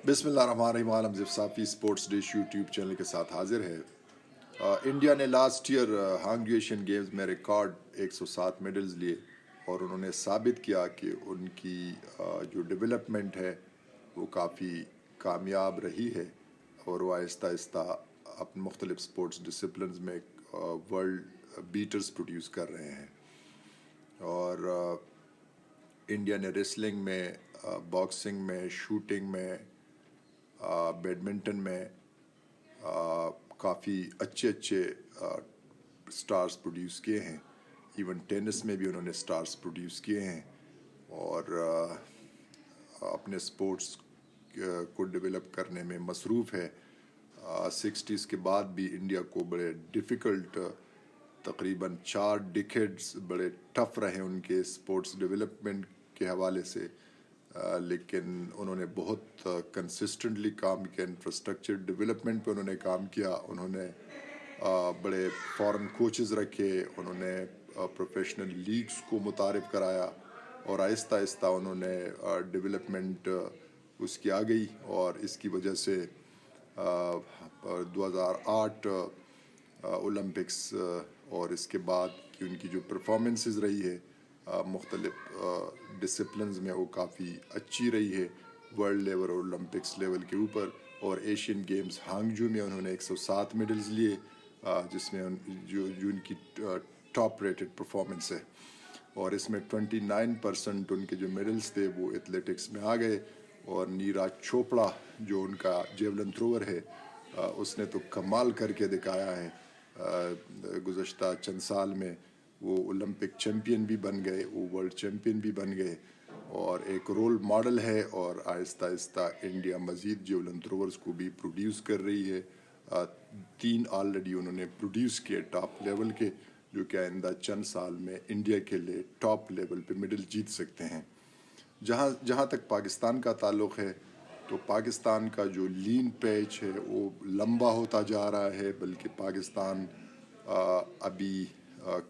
بسم اللہ الرحمن الرحیم. عالم صافی اسپورٹس ڈش یوٹیوب چینل کے ساتھ حاضر ہے. انڈیا نے لاسٹ ایئر ہانگجو ایشین گیمز میں ریکارڈ 107 میڈلز لیے اور انہوں نے ثابت کیا کہ ان کی جو ڈیولپمنٹ ہے وہ کافی کامیاب رہی ہے اور وہ آہستہ آہستہ اپنے مختلف اسپورٹس ڈسپلنز میں ورلڈ بیٹرز پروڈیوس کر رہے ہیں. اور انڈیا نے ریسلنگ میں، باکسنگ میں، شوٹنگ میں، بیڈمنٹن میں کافی اچھے سٹارز پروڈیوس کیے ہیں. ایون ٹینس میں بھی انہوں نے سٹارز پروڈیوس کیے ہیں اور اپنے سپورٹس کو ڈیولپ کرنے میں مصروف ہے. 60s کے بعد بھی انڈیا کو بڑے ڈیفیکلٹ، تقریباً 4 ڈیکیڈز بڑے ٹف رہے ان کے سپورٹس ڈیولپمنٹ کے حوالے سے، لیکن انہوں نے بہت کنسسٹنٹلی کام کیا. انفراسٹرکچر ڈیولپمنٹ پہ انہوں نے کام کیا. انہوں نے بڑے فارن کوچز رکھے، انہوں نے پروفیشنل لیگز کو متعارف کرایا اور آہستہ آہستہ انہوں نے ڈیولپمنٹ اس کی آ گئی. اور اس کی وجہ سے 2008 اولمپکس اور اس کے بعد کی ان کی جو پرفارمنسز رہی ہے مختلف ڈسپلنز میں وہ کافی اچھی رہی ہے، ورلڈ لیول اور اولمپکس لیول کے اوپر. اور ایشین گیمز ہانگجو میں انہوں نے 107 میڈلز لیے، جس میں جو ان کی ٹاپ ریٹڈ پرفارمنس ہے. اور اس میں 29% ان کے جو میڈلز تھے وہ ایتھلیٹکس میں آ گئے. اور نیرج چوپڑا جو ان کا جیولن تھروور ہے، اس نے تو کمال کر کے دکھایا ہے. گزشتہ چند سال میں وہ اولمپک چیمپئن بھی بن گئے، وہ ورلڈ چیمپئن بھی بن گئے اور ایک رول ماڈل ہے. اور آہستہ آہستہ انڈیا مزید جیولن تھروورز کو بھی پروڈیوس کر رہی ہے. 3 آلریڈی انہوں نے پروڈیوس کیے ٹاپ لیول کے، جو کہ آئندہ چند سال میں انڈیا کے لیے ٹاپ لیول پہ میڈل جیت سکتے ہیں. جہاں تک پاکستان کا تعلق ہے تو پاکستان کا جو لین پیچ ہے وہ لمبا ہوتا جا رہا ہے، بلکہ پاکستان ابھی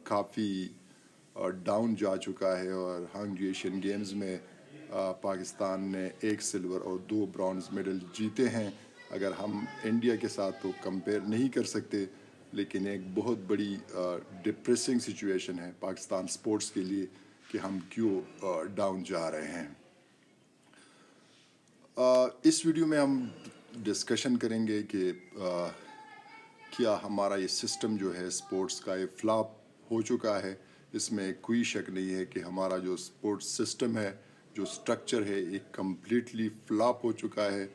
کافی ڈاؤن جا چکا ہے. اور ہانگجو ایشین گیمز میں پاکستان نے 1 سلور اور 2 برونز میڈل جیتے ہیں. اگر ہم انڈیا کے ساتھ تو کمپیئر نہیں کر سکتے، لیکن ایک بہت بڑی ڈپریسنگ سچویشن ہے پاکستان سپورٹس کے لیے کہ ہم کیوں ڈاؤن جا رہے ہیں. اس ویڈیو میں ہم ڈسکشن کریں گے کہ کیا ہمارا یہ سسٹم جو ہے سپورٹس کا یہ فلاپ ہو چکا ہے. اس میں کوئی شک نہیں ہے کہ ہمارا جو سپورٹس سسٹم ہے، جو سٹرکچر ہے، ایک کمپلیٹلی فلاپ ہو چکا ہے.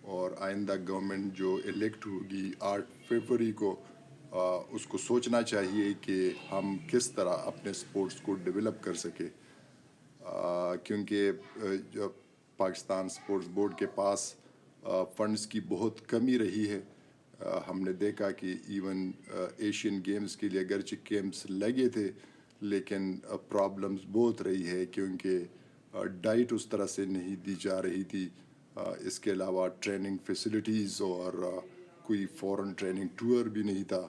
اور آئندہ گورنمنٹ جو الیکٹ ہوگی 8 فروری کو، اس کو سوچنا چاہیے کہ ہم کس طرح اپنے سپورٹس کو ڈیولپ کر سکے، کیونکہ پاکستان سپورٹس بورڈ کے پاس فنڈز کی بہت کمی رہی ہے. ہم نے دیکھا کہ ایون ایشین گیمز کے لیے اگرچہ کیمپس لگے تھے، لیکن پرابلمز بہت رہی ہے کیونکہ ڈائٹ اس طرح سے نہیں دی جا رہی تھی. اس کے علاوہ ٹریننگ فیسلٹیز اور کوئی فورن ٹریننگ ٹور بھی نہیں تھا.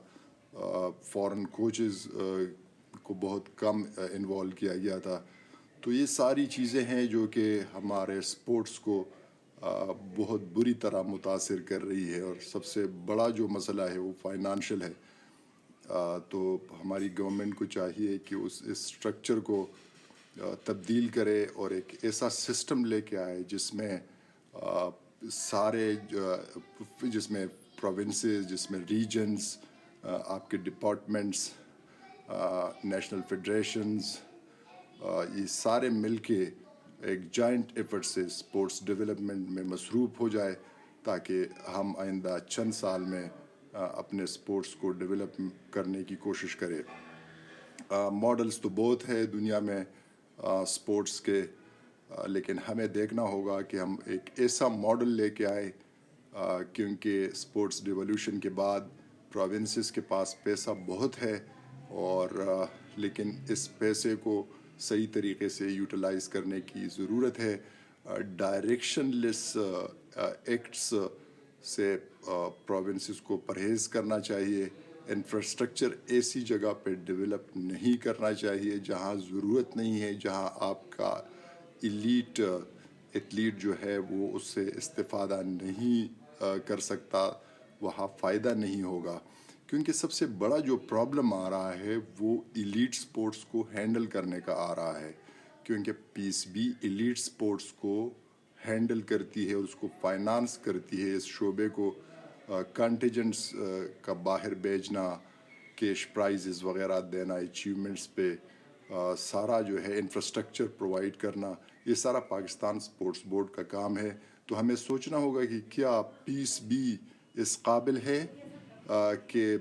فورن کوچز کو بہت کم انوالو کیا گیا تھا. تو یہ ساری چیزیں ہیں جو کہ ہمارے سپورٹس کو بہت بری طرح متاثر کر رہی ہے. اور سب سے بڑا جو مسئلہ ہے وہ فائنانشل ہے. تو ہماری گورنمنٹ کو چاہیے کہ اس اسٹرکچر کو تبدیل کرے اور ایک ایسا سسٹم لے کے آئے جس میں جس میں پروونسز، جس میں ریجنز، آپ کے ڈپارٹمنٹس، نیشنل فیڈریشنز، یہ سارے مل کے ایک جائنٹ ایفرٹ سے سپورٹس ڈیولپمنٹ میں مصروف ہو جائے، تاکہ ہم آئندہ چند سال میں اپنے سپورٹس کو ڈیولپ کرنے کی کوشش کریں. ماڈلز تو بہت ہے دنیا میں سپورٹس کے، لیکن ہمیں دیکھنا ہوگا کہ ہم ایک ایسا ماڈل لے کے آئے، کیونکہ سپورٹس ڈیولوشن کے بعد پروونسز کے پاس پیسہ بہت ہے، اور لیکن اس پیسے کو صحیح طریقے سے یوٹیلائز کرنے کی ضرورت ہے. ڈائریکشن لیس ایکٹس سے پروونسز کو پرہیز کرنا چاہیے. انفراسٹرکچر ایسی جگہ پہ ڈیولپ نہیں کرنا چاہیے جہاں ضرورت نہیں ہے، جہاں آپ کا ایلیٹ ایتھلیٹ جو ہے وہ اس سے استفادہ نہیں کر سکتا، وہاں فائدہ نہیں ہوگا، کیونکہ سب سے بڑا جو پرابلم آ رہا ہے وہ ایلیٹ سپورٹس کو ہینڈل کرنے کا آ رہا ہے، کیونکہ پیس بھی ایلیٹ سپورٹس کو ہینڈل کرتی ہے، اس کو فائنانس کرتی ہے، اس شعبے کو کانٹیجنٹس کا باہر بھیجنا، کیش پرائزز وغیرہ دینا، اچیومنٹس پہ سارا جو ہے انفراسٹرکچر پرووائڈ کرنا، یہ سارا پاکستان سپورٹس بورڈ کا کام ہے۔ تو ہمیں سوچنا ہوگا کہ کیا پیس بھی اس قابل ہے کہ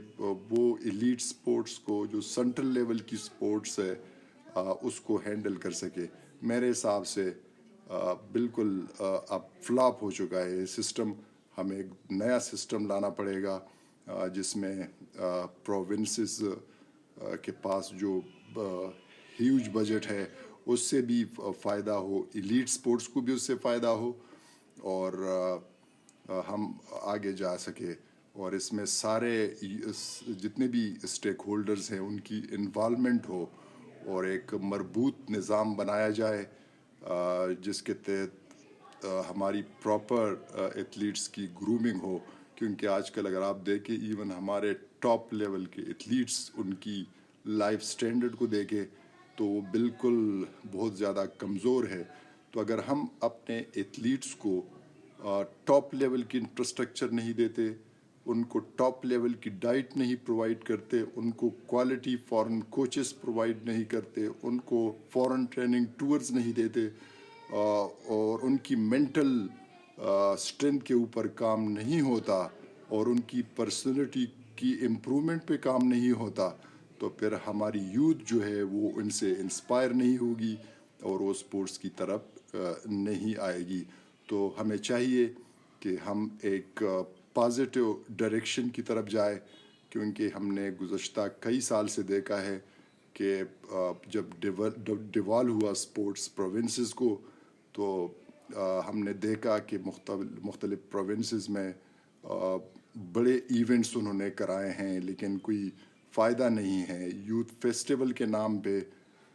وہ ایلیٹ سپورٹس کو، جو سینٹرل لیول کی سپورٹس ہے، اس کو ہینڈل کر سکے۔ میرے حساب سے بالکل اب فلاپ ہو چکا ہے یہ سسٹم، ہمیں ایک نیا سسٹم لانا پڑے گا جس میں پروونسز کے پاس جو ہیوج بجٹ ہے اس سے بھی فائدہ ہو، ایلیٹ سپورٹس کو بھی اس سے فائدہ ہو، اور ہم آگے جا سکے، اور اس میں سارے جتنے بھی اسٹیک ہولڈرز ہیں ان کی انوالومنٹ ہو، اور ایک مربوط نظام بنایا جائے جس کے تحت ہماری پراپر ایتھلیٹس کی گرومنگ ہو، کیونکہ آج کل اگر آپ دیکھیں ایون ہمارے ٹاپ لیول کے ایتھلیٹس، ان کی لائف سٹینڈرڈ کو دیکھیں تو وہ بالکل بہت زیادہ کمزور ہے۔ تو اگر ہم اپنے ایتھلیٹس کو ٹاپ لیول کی انفراسٹرکچر نہیں دیتے، ان کو ٹاپ لیول کی ڈائٹ نہیں پرووائڈ کرتے، ان کو کوالٹی فارن کوچز پرووائڈ نہیں کرتے، ان کو فارن ٹریننگ ٹورز نہیں دیتے، اور ان کی مینٹل اسٹرینتھ کے اوپر کام نہیں ہوتا، اور ان کی پرسنالٹی کی امپرومنٹ پہ کام نہیں ہوتا، تو پھر ہماری یوتھ جو ہے وہ ان سے انسپائر نہیں ہوگی اور وہ اسپورٹس کی طرف نہیں آئے گی۔ تو ہمیں چاہیے کہ ہم ایک پازیٹیو ڈائریکشن کی طرف جائے، کیونکہ ہم نے گزشتہ کئی سال سے دیکھا ہے کہ جب ڈیوال ہوا اسپورٹس پروونسز کو، تو ہم نے دیکھا کہ مختلف پروونسز میں بڑے ایونٹس انہوں نے کرائے ہیں لیکن کوئی فائدہ نہیں ہے۔ یوتھ فیسٹیول کے نام پہ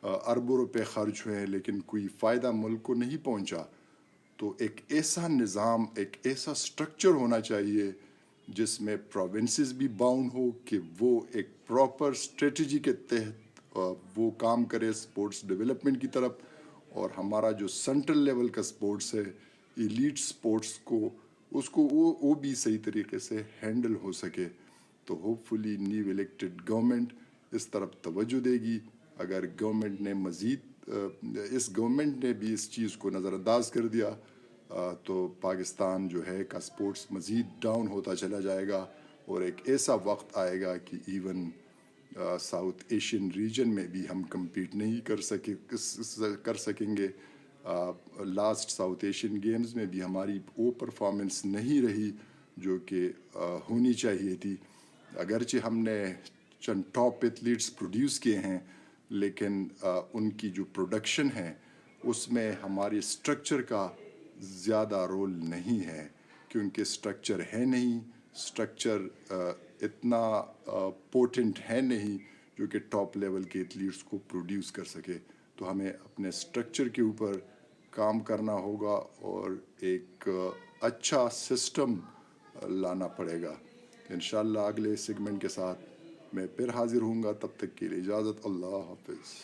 اربوں روپے خرچ ہوئے ہیں لیکن کوئی فائدہ ملک کو نہیں پہنچا۔ تو ایک ایسا نظام، ایک ایسا سٹرکچر ہونا چاہیے جس میں پروونسز بھی باؤنڈ ہو کہ وہ ایک پراپر اسٹریٹجی کے تحت وہ کام کرے سپورٹس ڈیولپمنٹ کی طرف، اور ہمارا جو سینٹرل لیول کا سپورٹس ہے، ایلیٹ سپورٹس کو، اس کو وہ بھی صحیح طریقے سے ہینڈل ہو سکے۔ تو ہوپ فلی نیو الیکٹڈ گورنمنٹ اس طرف توجہ دے گی۔ اگر گورنمنٹ نے اس گورنمنٹ نے بھی اس چیز کو نظر انداز کر دیا تو پاکستان جو ہے کا سپورٹس مزید ڈاؤن ہوتا چلا جائے گا، اور ایک ایسا وقت آئے گا کہ ایون ساؤتھ ایشین ریجن میں بھی ہم کمپیٹ نہیں کر سکیں گے۔ لاسٹ ساؤتھ ایشین گیمز میں بھی ہماری وہ پرفارمنس نہیں رہی جو کہ ہونی چاہیے تھی۔ اگرچہ ہم نے چند ٹاپ ایتھلیٹس پروڈیوس کیے ہیں، لیکن ان کی جو پروڈکشن ہے اس میں ہماری اسٹرکچر کا زیادہ رول نہیں ہے، کیونکہ اسٹرکچر ہے نہیں، اسٹرکچر اتنا پوٹنٹ ہے نہیں جو کہ ٹاپ لیول کے ایتھلیٹس کو پروڈیوس کر سکے۔ تو ہمیں اپنے اسٹرکچر کے اوپر کام کرنا ہوگا اور ایک اچھا سسٹم لانا پڑے گا۔ انشاءاللہ اگلے سیگمنٹ کے ساتھ میں پھر حاضر ہوں گا، تب تک کے لیے اجازت، اللہ حافظ۔